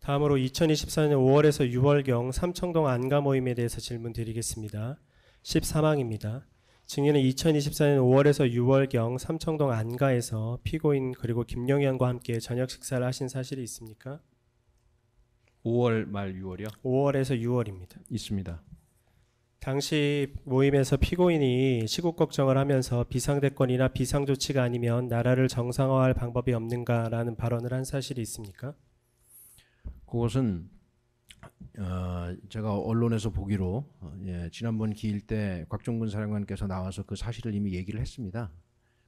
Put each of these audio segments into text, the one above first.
다음으로 2024년 5월에서 6월경 삼청동 안가 모임에 대해서 질문 드리겠습니다. 13항입니다. 증인은 2024년 5월에서 6월경 삼청동 안가에서 피고인 그리고 김영현과 함께 저녁 식사를 하신 사실이 있습니까? 5월 말 6월이요? 5월에서 6월입니다. 있습니다. 당시 모임에서 피고인이 시국 걱정을 하면서 비상대권이나 비상조치가 아니면 나라를 정상화할 방법이 없는가라는 발언을 한 사실이 있습니까? 그것은 제가 언론에서 보기로 지난번 기일 때 곽종근 사령관께서 나와서 그 사실을 이미 얘기를 했습니다.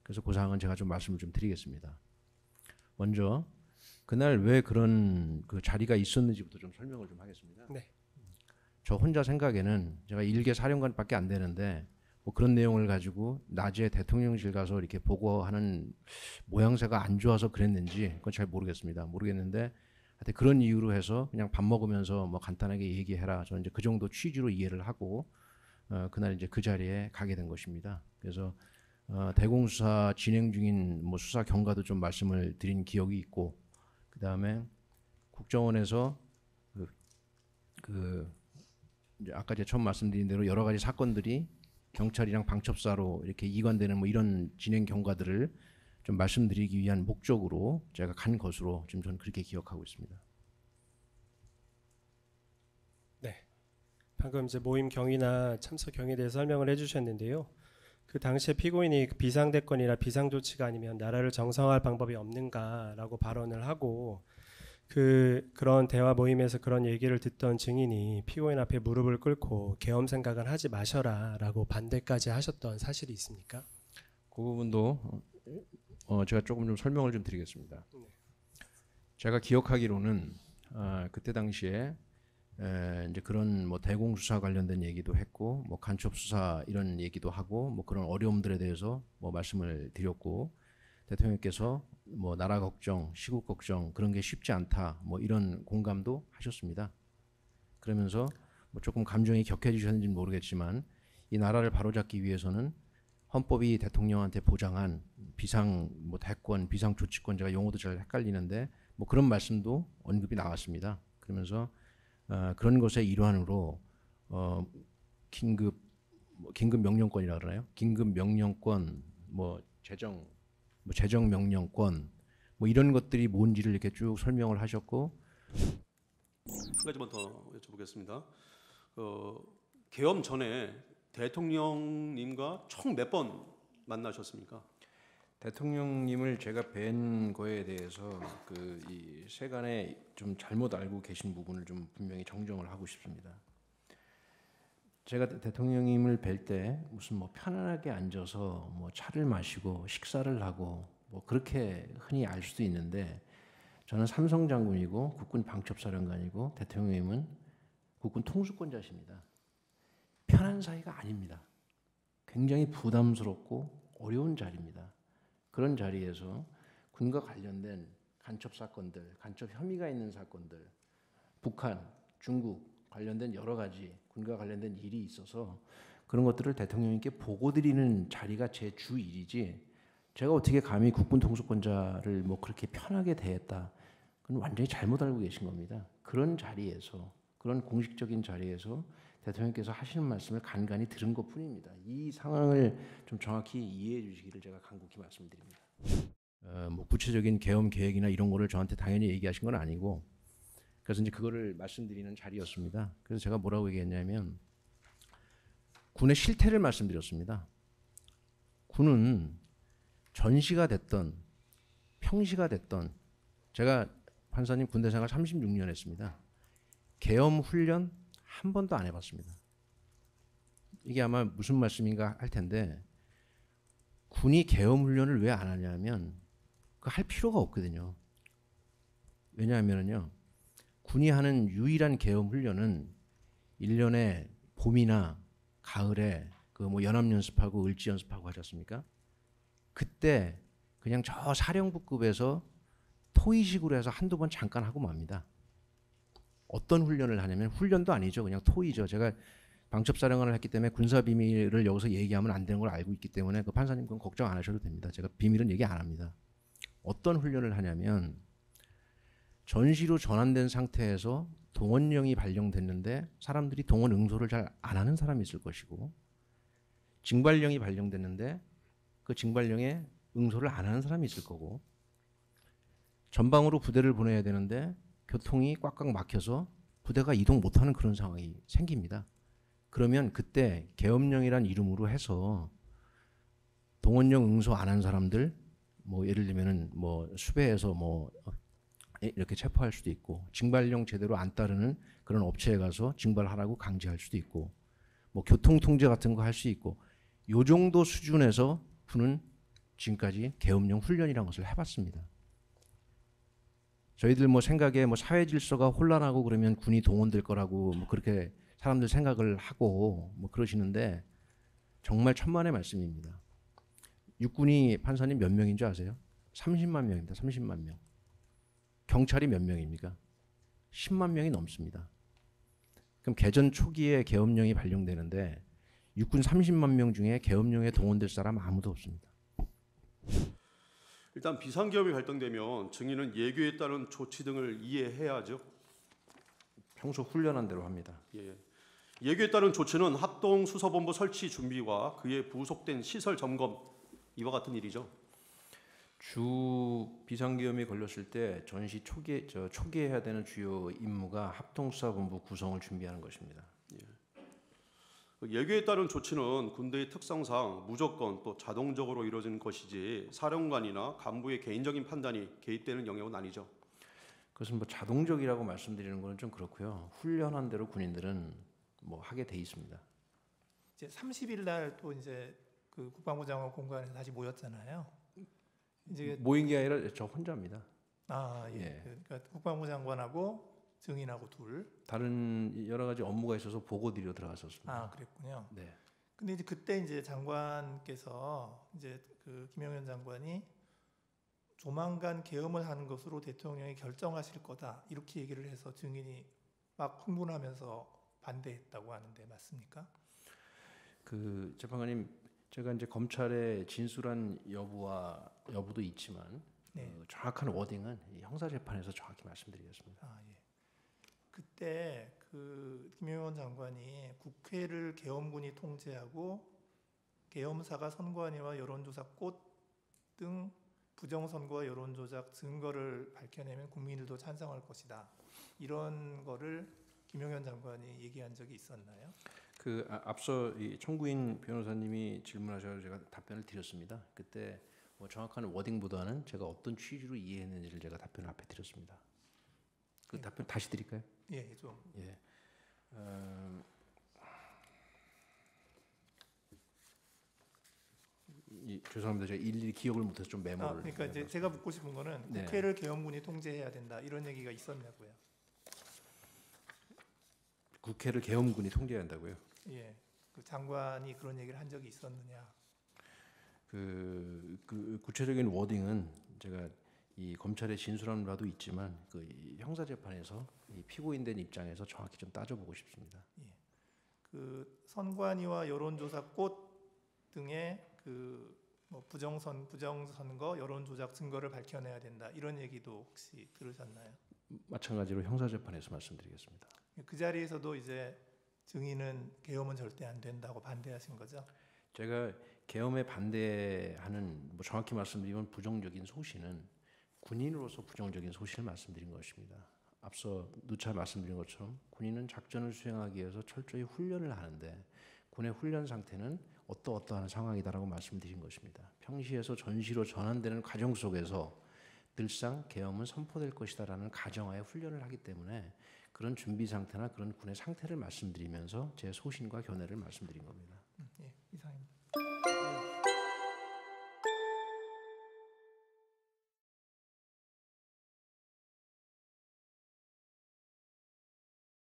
그래서 그 사항은 제가 좀 말씀을 좀 드리겠습니다. 먼저 그날 왜 그런 그 자리가 있었는지부터 좀 설명을 좀 하겠습니다. 네. 저 혼자 생각에는 제가 일개 사령관밖에 안 되는데 뭐 그런 내용을 가지고 낮에 대통령실 가서 이렇게 보고하는 모양새가 안 좋아서 그랬는지 그건 잘 모르겠는데 하여튼 그런 이유로 해서 그냥 밥 먹으면서 뭐 간단하게 얘기해라. 저는 이제 그 정도 취지로 이해를 하고 그날 이제 그 자리에 가게 된 것입니다. 그래서 대공수사 진행 중인 뭐 수사 경과도 좀 말씀을 드린 기억이 있고, 그 다음에 국정원에서 이제 아까 제가 처음 말씀드린 대로 여러 가지 사건들이 경찰이랑 방첩사로 이렇게 이관되는 뭐 이런 진행 경과들을 좀 말씀드리기 위한 목적으로 제가 간 것으로 지금 저는 그렇게 기억하고 있습니다. 네. 방금 이제 모임 경위나 참석 경위에 대해서 설명을 해주셨는데요. 그 당시에 피고인이 비상대권이나 비상조치가 아니면 나라를 정상화할 방법이 없는가라고 발언을 하고 그런 대화 모임에서 그런 얘기를 듣던 증인이 피고인 앞에 무릎을 꿇고 계엄 생각은 하지 마셔라라고 반대까지 하셨던 사실이 있습니까? 그 부분도 제가 조금 좀 설명을 좀 드리겠습니다. 네. 제가 기억하기로는 그때 당시에 이제 그런 뭐 대공수사 관련된 얘기도 했고 뭐 간첩수사 이런 얘기도 하고 뭐 그런 어려움들에 대해서 뭐 말씀을 드렸고, 대통령께서 뭐 나라 걱정, 시국 걱정 그런 게 쉽지 않다 뭐 이런 공감도 하셨습니다. 그러면서 뭐 조금 감정이 격해지셨는지는 모르겠지만 이 나라를 바로잡기 위해서는 헌법이 대통령한테 보장한 비상 뭐 대권, 비상 조치권, 제가 용어도 잘 헷갈리는데 뭐 그런 말씀도 언급이 나왔습니다. 그러면서 그런 것의 일환으로 긴급 명령권이라 그러나요? 긴급 명령권, 뭐 재정 명령권, 뭐 이런 것들이 뭔지를 이렇게 쭉 설명을 하셨고. 한 가지만 더 여쭤보겠습니다. 계엄 전에 대통령님과 총 몇 번 만나셨습니까? 대통령님을 제가 뵌 거에 대해서 이 세간에 좀 잘못 알고 계신 부분을 좀 분명히 정정을 하고 싶습니다. 제가 대통령님을 뵐 때 무슨 뭐 편안하게 앉아서 뭐 차를 마시고 식사를 하고 뭐 그렇게 흔히 알 수도 있는데, 저는 삼성 장군이고 국군 방첩사령관이고 대통령님은 국군 통수권자십니다. 편한 사이가 아닙니다. 굉장히 부담스럽고 어려운 자리입니다. 그런 자리에서 군과 관련된 간첩 사건들, 간첩 혐의가 있는 사건들, 북한, 중국 관련된 여러 가지 군과 관련된 일이 있어서 그런 것들을 대통령님께 보고드리는 자리가 제 주 일이지, 제가 어떻게 감히 국군 통수권자를 뭐 그렇게 편하게 대했다, 그건 완전히 잘못 알고 계신 겁니다. 그런 자리에서, 그런 공식적인 자리에서 대통령께서 하시는 말씀을 간간히 들은 것뿐입니다. 이 상황을 좀 정확히 이해해 주시기를 제가 간곡히 말씀드립니다. 뭐 구체적인 계엄 계획이나 이런 거를 저한테 당연히 얘기하신 건 아니고, 그래서 이제 그거를 말씀드리는 자리였습니다. 그래서 제가 뭐라고 얘기했냐면 군의 실태를 말씀드렸습니다. 군은 전시가 됐던 평시가 됐던, 제가 판사님 군대 생활 36년 했습니다. 계엄 훈련 한 번도 안 해봤습니다. 이게 아마 무슨 말씀인가 할 텐데, 군이 계엄 훈련을 왜 안 하냐면 그 할 필요가 없거든요. 왜냐하면요, 군이 하는 유일한 계엄 훈련은 1년에 봄이나 가을에 그 뭐 연합연습하고 을지연습하고 하지 않습니까? 그때 그냥 저 사령부급에서 토의식으로 해서 한두 번 잠깐 하고 맙니다. 어떤 훈련을 하냐면, 훈련도 아니죠. 그냥 토의죠. 제가 방첩사령관을 했기 때문에 군사 비밀을 여기서 얘기하면 안 되는 걸 알고 있기 때문에 그 판사님 그건 걱정 안 하셔도 됩니다. 제가 비밀은 얘기 안 합니다. 어떤 훈련을 하냐면, 전시로 전환된 상태에서 동원령이 발령됐는데 사람들이 동원 응소를 잘 안 하는 사람이 있을 것이고, 징발령이 발령됐는데 그 징발령에 응소를 안 하는 사람이 있을 거고, 전방으로 부대를 보내야 되는데 교통이 꽉꽉 막혀서 부대가 이동 못하는 그런 상황이 생깁니다. 그러면 그때 계엄령이란 이름으로 해서 동원령 응소 안 한 사람들, 뭐 예를 들면은 뭐 수배해서 뭐 이렇게 체포할 수도 있고, 징발령 제대로 안 따르는 그런 업체에 가서 징발하라고 강제할 수도 있고, 뭐 교통 통제 같은 거 할 수 있고, 요 정도 수준에서 군은 지금까지 계엄령 훈련이라는 것을 해봤습니다. 저희들 뭐 생각에 뭐 사회 질서가 혼란하고 그러면 군이 동원될 거라고 뭐 그렇게 사람들 생각을 하고 뭐 그러시는데, 정말 천만의 말씀입니다. 육군이 판사님 몇 명인 줄 아세요? 30만 명입니다. 30만 명. 경찰이 몇 명입니까? 10만 명이 넘습니다. 그럼 개전 초기에 계엄령이 발령되는데 육군 30만 명 중에 계엄령에 동원될 사람 아무도 없습니다. 일단 비상계엄이 발동되면 증인은 예규에 따른 조치 등을 이해해야죠. 평소 훈련한 대로 합니다. 예. 예규에 따른 조치는 합동 수사본부 설치 준비와 그에 부속된 시설 점검 이와 같은 일이죠. 주 비상계엄이 걸렸을 때 전시 초기에 해야 되는 주요 임무가 합동수사본부 구성을 준비하는 것입니다. 예규에 따른 조치는 군대의 특성상 무조건 또 자동적으로 이루어지는 것이지 사령관이나 간부의 개인적인 판단이 개입되는 영역은 아니죠. 그것은 뭐 자동적이라고 말씀드리는 것은 좀 그렇고요. 훈련한 대로 군인들은 뭐 하게 돼 있습니다. 이제 30일 날 또 이제 그 국방부 장관 공관에서 다시 모였잖아요. 이제 모인 게 아니라 저 혼자입니다. 예. 예. 그러니까 국방부 장관하고 증인하고 둘. 다른 여러 가지 업무가 있어서 보고 드리러 들어갔었습니다. 그랬군요. 네. 근데 이제 그때 이제 장관께서 이제 그 김영현 장관이 조만간 계엄을 하는 것으로 대통령이 결정하실 거다 이렇게 얘기를 해서 증인이 막 흥분하면서 반대했다고 하는데 맞습니까? 그 재판관님, 제가 이제 검찰의 진술한 여부도 있지만 네. 정확한 워딩은 이 형사 재판에서 정확히 말씀드리겠습니다. 예. 그때 그 김영현 장관이 국회를 계엄군이 통제하고 계엄사가 선관위와 여론조사 꽃 등 부정선거와 여론조작 증거를 밝혀내면 국민들도 찬성할 것이다. 이런 거를 김영현 장관이 얘기한 적이 있었나요? 그 앞서 이 청구인 변호사님이 질문하셔서 제가 답변을 드렸습니다. 그때 뭐 정확한 워딩보다는 제가 어떤 취지로 이해했는지를 제가 답변을 앞에 드렸습니다. 그 답변 다시 드릴까요? 예, 좀. 예. 죄송합니다. 제가 일일이 기억을 못해서 좀 메모를. 그러니까 이제 제가 묻고 싶은 거는 네. 국회를 계엄군이 통제해야 된다 이런 얘기가 있었냐고요. 국회를 계엄군이 통제해야 한다고요? 예, 그 장관이 그런 얘기를 한 적이 있었느냐? 그 구체적인 워딩은 제가 이 검찰의 진술한 바도 있지만 이 형사 재판에서 이 피고인된 입장에서 정확히 좀 따져보고 싶습니다. 예, 그 선관위와 여론조사 꽃 등의 그뭐 부정선거 여론조작 증거를 밝혀내야 된다 이런 얘기도 혹시 들으셨나요? 마찬가지로 형사 재판에서 말씀드리겠습니다. 그 자리에서도 이제 증인은 계엄은 절대 안 된다고 반대하신 거죠? 제가 계엄에 반대하는 뭐 정확히 말씀드리면 부정적인 소신은 군인으로서 부정적인 소신을 말씀드린 것입니다. 앞서 누차 말씀드린 것처럼 군인은 작전을 수행하기 위해서 철저히 훈련을 하는데 군의 훈련 상태는 어떠한 상황이다라고 말씀드린 것입니다. 평시에서 전시로 전환되는 과정 속에서 늘상 계엄은 선포될 것이다라는 가정하에 훈련을 하기 때문에 그런 준비 상태나 그런 군의 상태를 말씀드리면서 제 소신과 견해를 말씀드린 겁니다.